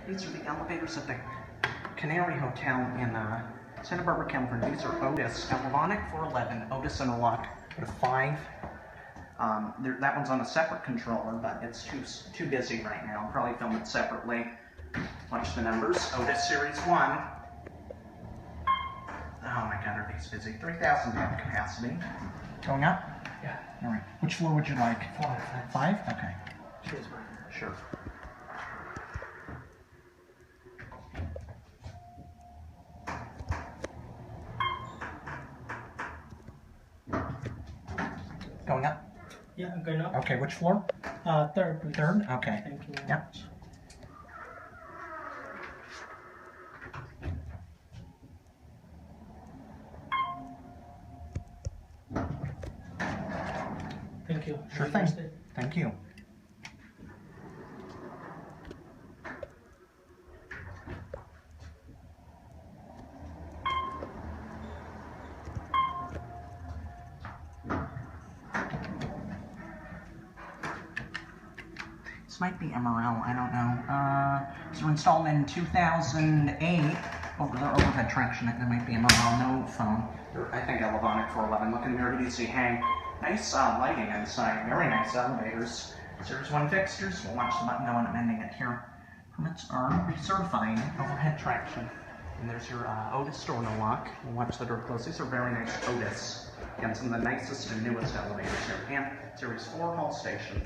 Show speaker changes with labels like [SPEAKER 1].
[SPEAKER 1] These are the elevators at the Canary Hotel in Santa Barbara, California. These are OTIS, Galvanic 411, OTIS interlock with 5. That one's on a separate controller, but it's too busy right now. I'll probably film it separately. Watch the numbers. OTIS Series 1. Oh my god, are these busy. 3,000 pound capacity. Going up?
[SPEAKER 2] Yeah.
[SPEAKER 1] Alright. Which floor would you like?
[SPEAKER 2] 5.
[SPEAKER 1] 5? Okay.
[SPEAKER 2] Cheers, man.
[SPEAKER 1] Sure. Going up?
[SPEAKER 2] Yeah, I'm going up.
[SPEAKER 1] Okay, which floor?
[SPEAKER 2] Third, please.
[SPEAKER 1] Third? Okay.
[SPEAKER 2] Thank you very
[SPEAKER 1] Yep.
[SPEAKER 2] much. Thank you.
[SPEAKER 1] Sure
[SPEAKER 2] Have a nice
[SPEAKER 1] thing.
[SPEAKER 2] day.
[SPEAKER 1] Thank you. This might be MRL, I don't know. These were installed in 2008. Over the overhead traction, it might be MRL, no phone. I think Galvanic 411. Look in the mirror, you can see, hey, nice lighting inside, very nice elevators. Series 1 fixtures, we'll watch the button go and I'm ending it here. Permits are recertified, overhead traction. And there's your OTIS door no lock. We'll watch the door close. These are very nice OTIS. Again, some of the nicest and newest elevators here. And Series 4 hall station.